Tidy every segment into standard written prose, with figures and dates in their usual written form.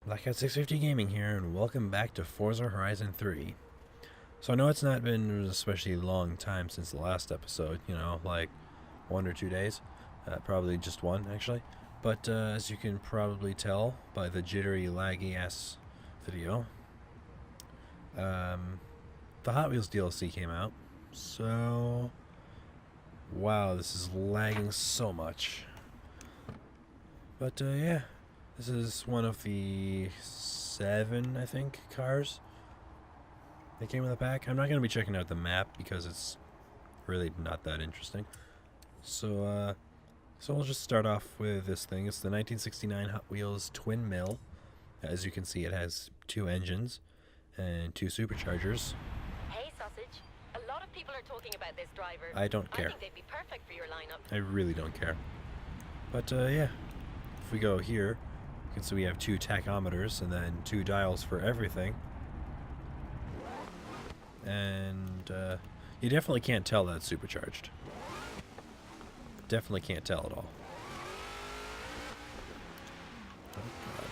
Blackhat650 Gaming here, and welcome back to Forza Horizon 3. So I know it's not been an especially long time since the last episode, like 1 or 2 days. Probably just one, actually. But as you can probably tell by the jittery, laggy-ass video, the Hot Wheels DLC came out. So, wow, this is lagging so much. But yeah, this is one of the 7, I think, cars they came with a pack. I'm not going to be checking out the map because it's really not that interesting. So we'll just start off with this thing. It's the 1969 Hot Wheels Twin Mill. As you can see, it has 2 engines and 2 superchargers. Hey, Sausage. A lot of people are talking about this driver. I don't care. I think they'd be perfect for your lineup. I really don't care. But yeah, if we go here, you can see we have 2 tachometers and then 2 dials for everything. And you definitely can't tell that's supercharged. Definitely can't tell at all. Oh, God.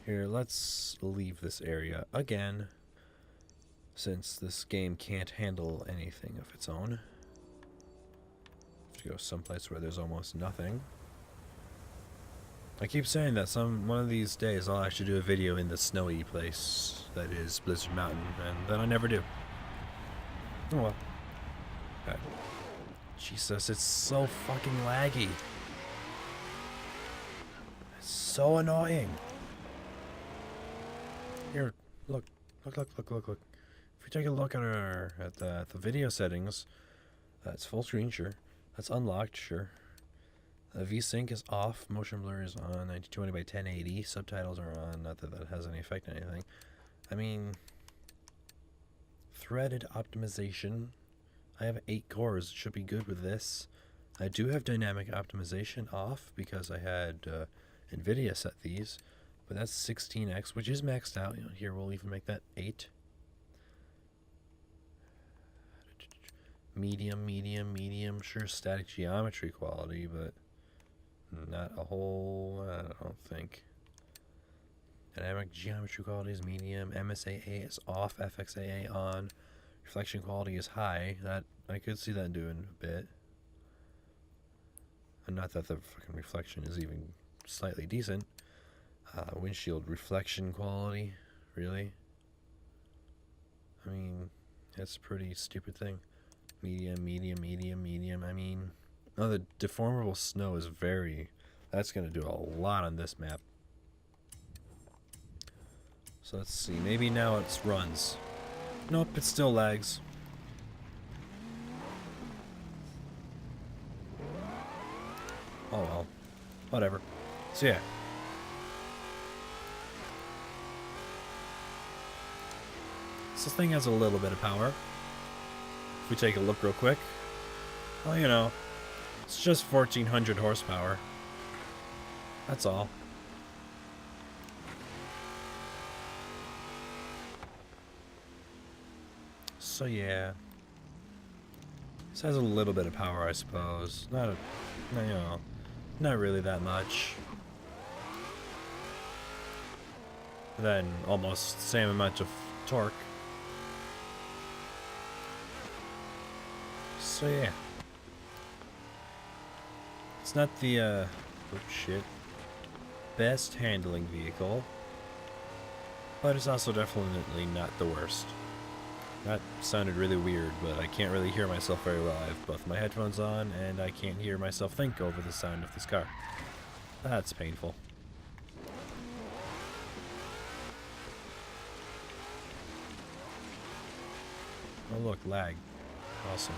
Here, let's leave this area again, since this game can't handle anything of its own. Have to go someplace where there's almost nothing. I keep saying that one of these days I'll actually do a video in the snowy place that is Blizzard Mountain, and then I never do. Oh well. Okay. Jesus, it's so fucking laggy. It's so annoying. Here, look. If we take a look at the video settings, that's full screen, sure. That's unlocked, sure. VSync is off, motion blur is on, 1920 by 1080, subtitles are on, not that that has any effect on anything. I mean, threaded optimization, I have 8 cores, it should be good with this. I do have dynamic optimization off because I had NVIDIA set these, but that's 16x, which is maxed out. Here we'll even make that 8. Medium, sure, static geometry quality, but not a whole, I don't think. Dynamic geometry quality is medium, MSAA is off, FXAA on, reflection quality is high. That I could see that doing a bit. And not that the fucking reflection is even slightly decent. Windshield reflection quality, really? I mean, that's a pretty stupid thing. Medium. I mean, oh, the deformable snow is that's going to do a lot on this map. So let's see, maybe now it runs. Nope, it still lags. Oh well, whatever. So yeah. So this thing has a little bit of power. If we take a look real quick, well, it's just 1400 horsepower. That's all. So yeah, this has a little bit of power, I suppose. Not really that much. Then almost the same amount of torque. So yeah, it's not the best handling vehicle, but it's also definitely not the worst. That sounded really weird, but I can't really hear myself very well. I have both my headphones on, and I can't hear myself think over the sound of this car. That's painful. Oh look, lag. Awesome.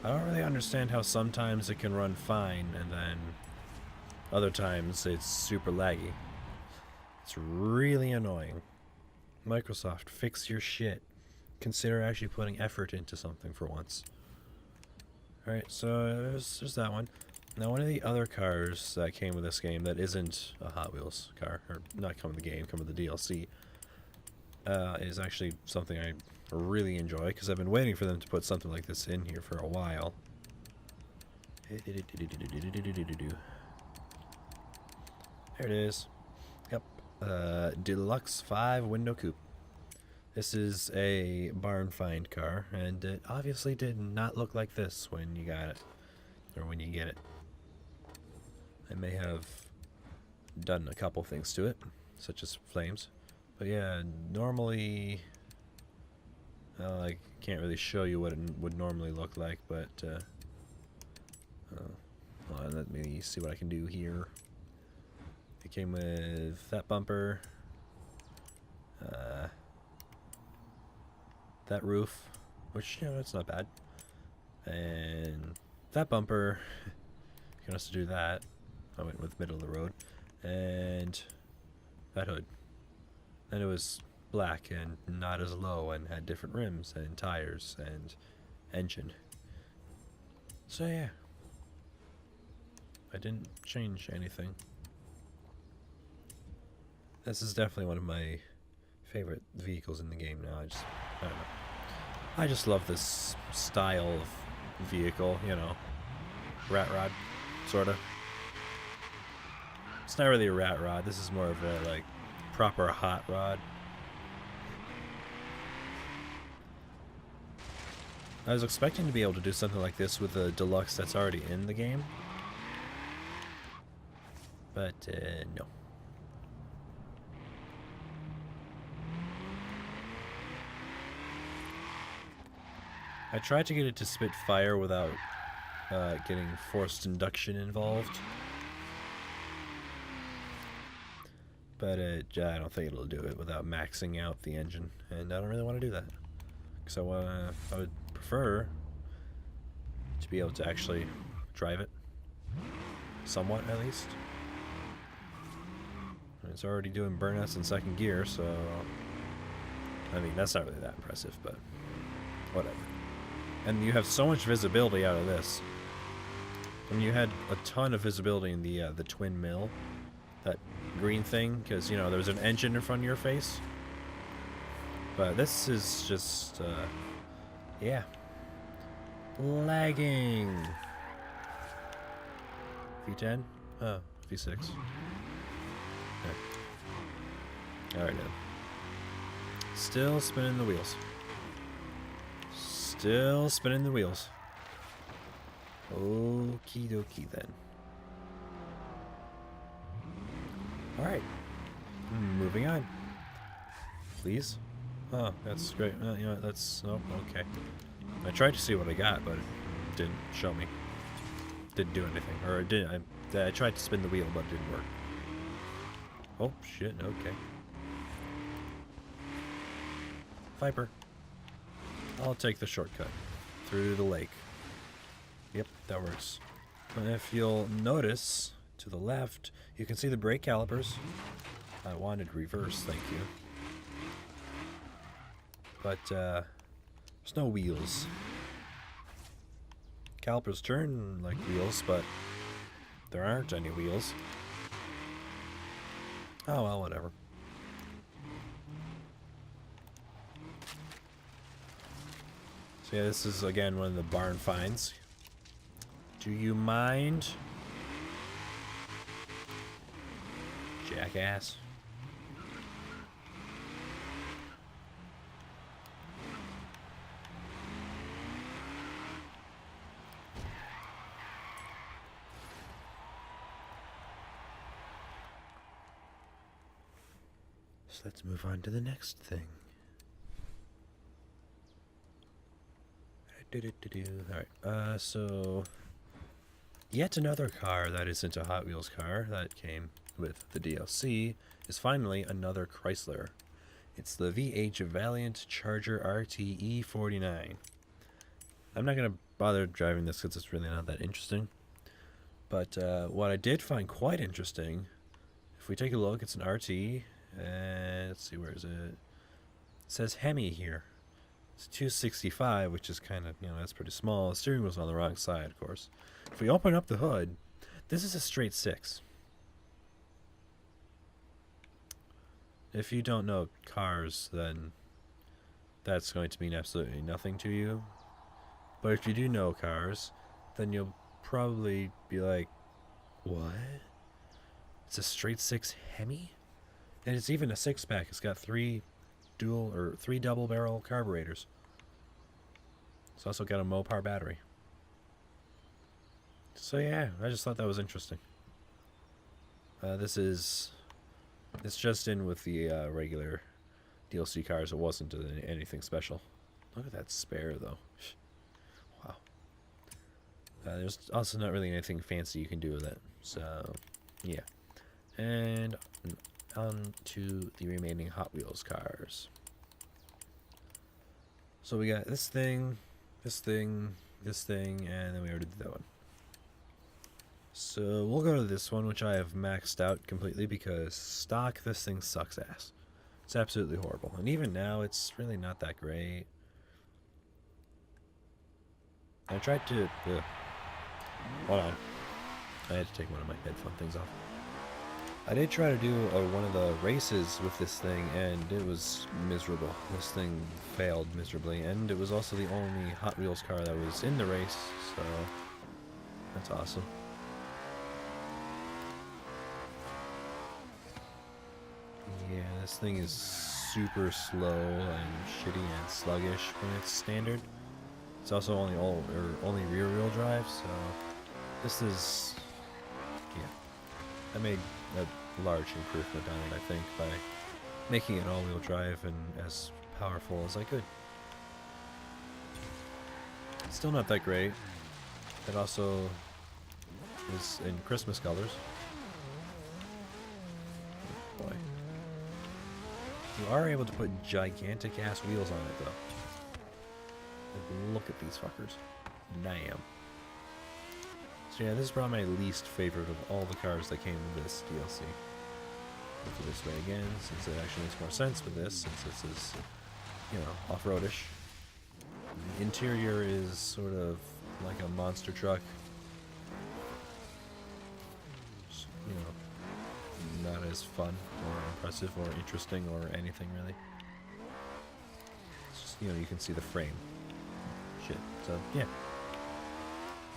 I don't really understand how sometimes it can run fine, and then other times it's super laggy. It's really annoying. Microsoft, fix your shit. Consider actually putting effort into something for once. Alright, so there's that one. Now, one of the other cars that came with this game that isn't a Hot Wheels car, or not come with the game, come with the DLC, is actually something I really enjoy, because I've been waiting for them to put something like this in here for a while. There it is. Yep. Deluxe 5 window coupe. This is a barn find car, and it obviously did not look like this when you got it, or when you get it. I may have done a couple things to it, such as flames, but yeah, normally, I can't really show you what it would normally look like, but hold on, let me see what I can do here. It came with that bumper, that roof, which, you know, it's not bad, and that bumper. You can also do that. I went with middle of the road, and that hood. And it was black and not as low and had different rims and tires and engine. So yeah, I didn't change anything. This is definitely one of my favorite vehicles in the game now. I don't know. I just love this style of vehicle, you know. Rat rod, sorta. It's not really a rat rod. This is more of a, like, proper hot rod. I was expecting to be able to do something like this with a deluxe that's already in the game. But, no. I tried to get it to spit fire without getting forced induction involved. But I don't think it'll do it without maxing out the engine. And I don't really want to do that. Because I would prefer to be able to actually drive it. Somewhat, at least. And it's already doing burnouts in second gear, so... I mean, that's not really that impressive, but... whatever. And you have so much visibility out of this. And you had a ton of visibility in the twin mill. That green thing, because, you know, there's an engine in front of your face. But this is just, yeah. Lagging. V10? Oh, V6. Okay. Alright then. Still spinning the wheels. Still spinning the wheels. Okie dokie then. Alright. Moving on. Please. Oh, that's great. You know what, that's... oh, okay. I tried to see what I got, but it didn't show me. Didn't do anything. Or it didn't. I tried to spin the wheel, but it didn't work. Oh, shit. Okay. Viper. I'll take the shortcut. Through the lake. Yep, that works. And if you'll notice, to the left, you can see the brake calipers. I wanted reverse, thank you. But, there's no wheels. Calipers turn like wheels, but there aren't any wheels. Oh well, whatever. So yeah, this is again one of the barn finds. Do you mind? Jackass. So let's move on to the next thing. Alright, so yet another car that isn't a Hot Wheels car that came with the DLC is finally another Chrysler. It's the VH Valiant Charger RTE 49. I'm not going to bother driving this because it's really not that interesting. But what I did find quite interesting, if we take a look, it's an RT, and let's see, where is it? It says Hemi here. It's 265, which is kind of, you know, that's pretty small. The steering wheel's on the wrong side, of course. If we open up the hood, this is a straight 6. If you don't know cars, then that's going to mean absolutely nothing to you. But if you do know cars, then you'll probably be like, what? It's a straight six Hemi? And it's even a six pack. It's got three double barrel carburetors. It's also got a Mopar battery. So yeah, I just thought that was interesting. It's just in with the regular DLC cars. It wasn't anything special. Look at that spare though. Wow. There's also not really anything fancy you can do with it. So yeah. And on to the remaining Hot Wheels cars. So we got this thing, and then we already did that one. So we'll go to this one, which I have maxed out completely because stock, this thing sucks ass. It's absolutely horrible. And even now, it's really not that great. I tried to... Hold on. I had to take one of my headphone things off. I did try to do one of the races with this thing, and it was miserable. This thing failed miserably, and it was also the only Hot Wheels car that was in the race, so that's awesome. Yeah, this thing is super slow and shitty and sluggish when it's standard. It's also only rear wheel drive, so this is, yeah, I made a large improvement on it, I think, by making it all-wheel drive and as powerful as I could. It's still not that great. It also is in Christmas colors. Oh boy. You are able to put gigantic ass wheels on it though. Like, look at these fuckers. Damn. So yeah, this is probably my least favorite of all the cars that came with this DLC. Look at this way again, since it actually makes more sense with this, since this is, you know, off-roadish. The interior is sort of like a monster truck. Just, you know, not as fun or impressive or interesting or anything really. It's just, you know, you can see the frame. Shit. So yeah.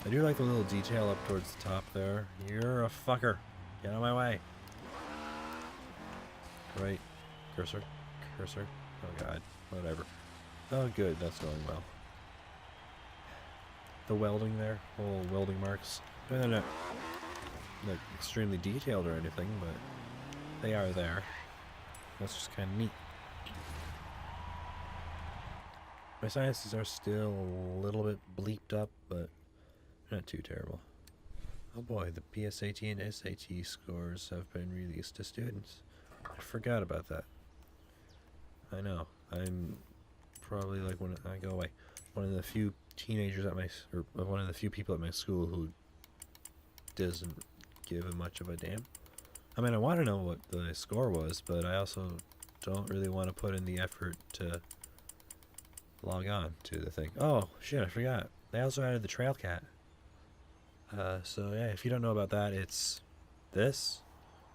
I do like the little detail up towards the top there. You're a fucker. Get out of my way. Right. Cursor. Oh god. Whatever. Oh good, that's going well. The welding there, little welding marks. They're not extremely detailed or anything, but they are there. That's just kind of neat. My sciences are still a little bit bleeped up, but not too terrible. Oh boy, the PSAT and SAT scores have been released to students. I forgot about that. I know. I'm probably like one of the few teenagers at one of the few people at my school who doesn't give much of a damn. I mean, I want to know what the score was, but I also don't really want to put in the effort to log on to the thing. Oh shit, I forgot. They also added the Trailcat. So yeah, if you don't know about that, it's this,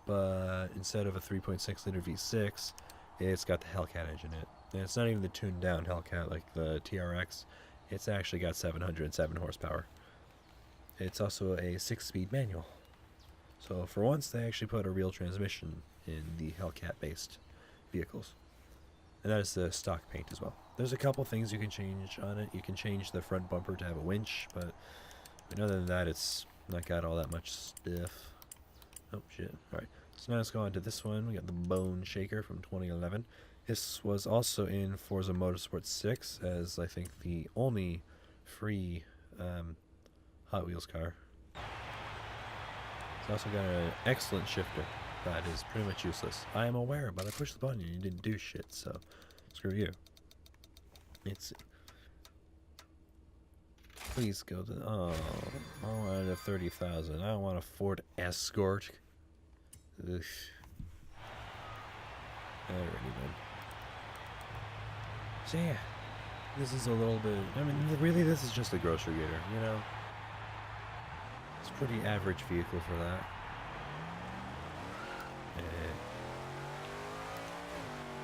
but instead of a 3.6 liter V6, it's got the Hellcat engine in it. And it's not even the tuned down Hellcat like the TRX. It's actually got 707 horsepower. It's also a 6-speed manual. So for once, they actually put a real transmission in the Hellcat-based vehicles. And that is the stock paint as well. There's a couple things you can change on it. You can change the front bumper to have a winch, but other than that, it's not got all that much stuff. Oh shit. Alright, so now let's go on to this one. We got the Bone Shaker from 2011. This was also in Forza Motorsport 6 as, I think, the only free Hot Wheels car. It's also got an excellent shifter that is pretty much useless. I am aware, but I pushed the button and you didn't do shit, so screw you. Please go to... Oh, I wanted a 30,000. I don't want a Ford Escort. Ugh. Alrighty then. So yeah, this is a little bit... I mean, really this is just a grocery getter, you know? It's a pretty average vehicle for that.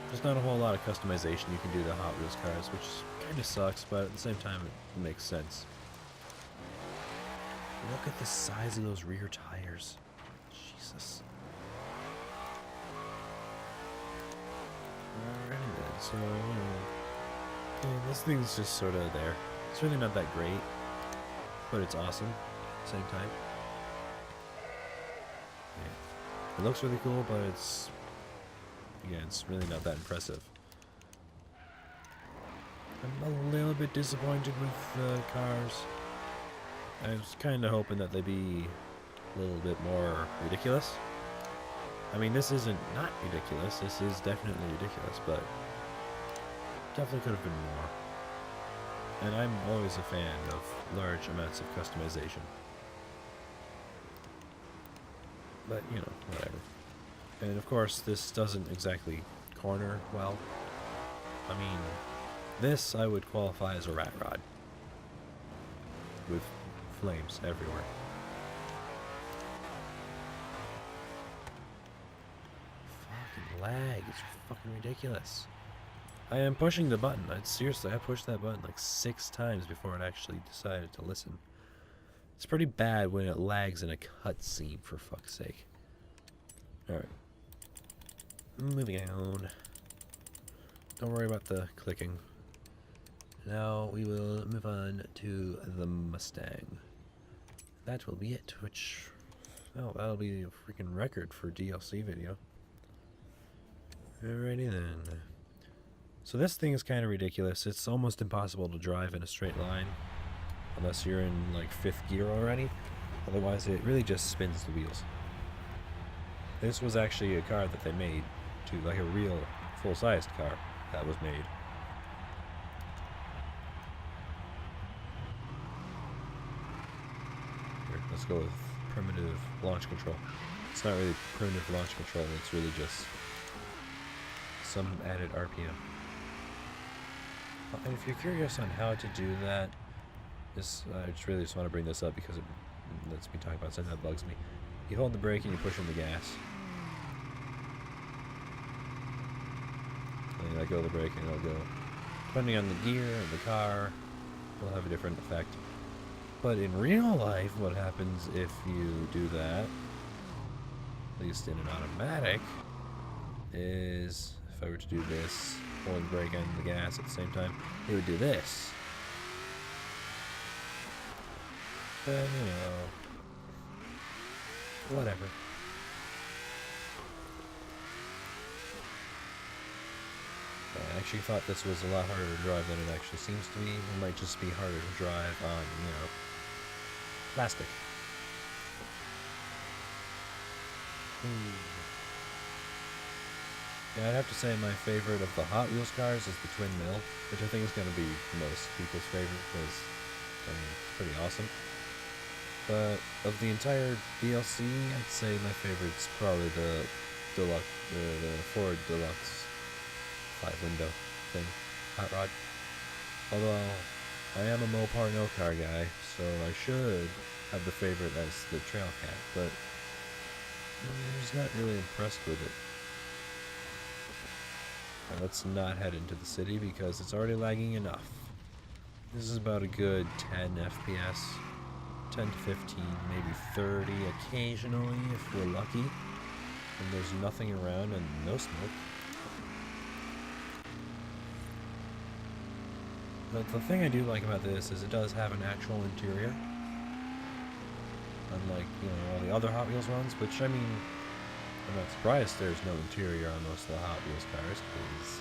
There's not a whole lot of customization you can do to Hot Wheels cars, which kind of sucks, but at the same time it makes sense. Look at the size of those rear tires. Jesus. Alrighty then, so, yeah, this thing's just sort of there. It's really not that great, but it's awesome at the same time. Yeah. It looks really cool, but it's really not that impressive. I'm a little bit disappointed with the cars. I was kind of hoping that they'd be a little bit more ridiculous. I mean, this isn't not ridiculous. This is definitely ridiculous, but definitely could have been more. And I'm always a fan of large amounts of customization. But, you know, whatever. And of course, this doesn't exactly corner well. I mean, this I would qualify as a rat rod. With flames everywhere. Fucking lag. It's fucking ridiculous. I am pushing the button. Seriously, I pushed that button like 6 times before it actually decided to listen. It's pretty bad when it lags in a cutscene, for fuck's sake. Alright. Moving on. Don't worry about the clicking. Now we will move on to the Mustang. That will be it, which... oh, that'll be a freaking record for DLC video. Alrighty then. So this thing is kind of ridiculous. It's almost impossible to drive in a straight line. Unless you're in, like, 5th gear already. Otherwise, it really just spins the wheels. This was actually a car that they made to, like, a real full-sized car that was made. Here, let's go with primitive launch control. It's not really primitive launch control, it's really just some added RPM. And if you're curious on how to do that, I just really want to bring this up because it lets me talk about something that bugs me. You hold the brake and you push on the gas. And you let go of the brake and it'll go. Depending on the gear and the car, it'll have a different effect. But in real life, what happens if you do that, at least in an automatic, is if I were to do this, hold the brake and the gas at the same time, it would do this. But, you know, whatever. I actually thought this was a lot harder to drive than it actually seems to be. It might just be harder to drive on, you know, plastic. Yeah, I'd have to say my favorite of the Hot Wheels cars is the Twin Mill, which I think is going to be most people's favorite because, I mean, it's pretty awesome. But of the entire DLC, I'd say my favorite's probably the Deluxe, the Ford Deluxe 5-window thing, hot rod. Although I am a Mopar no car guy, so I should have the favorite as the Trailcat, but I'm just not really impressed with it. Now let's not head into the city because it's already lagging enough. This is about a good 10 FPS. 10 to 15, maybe 30 occasionally if we're lucky. And there's nothing around and no smoke. But the thing I do like about this is it does have an actual interior. Unlike, you know, all the other Hot Wheels ones, which, I mean, I'm not surprised there's no interior on most of the Hot Wheels cars, because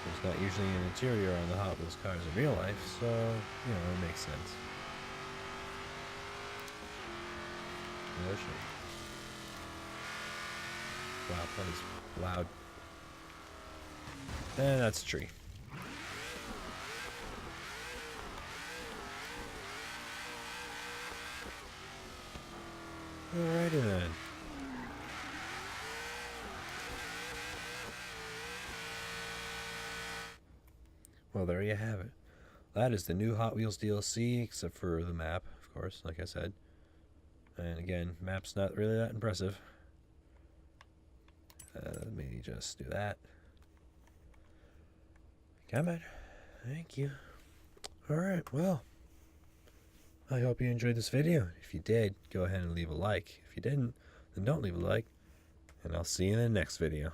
there's not usually an interior on the Hot Wheels cars in real life, so, you know, it makes sense. Oh shit. Wow, that is loud. And that's a tree. Alrighty then. Well, there you have it. That is the new Hot Wheels DLC, except for the map, of course, like I said. And again, map's not really that impressive. Let me just do that. Come on. Thank you. Alright, well. I hope you enjoyed this video. If you did, go ahead and leave a like. If you didn't, then don't leave a like. And I'll see you in the next video.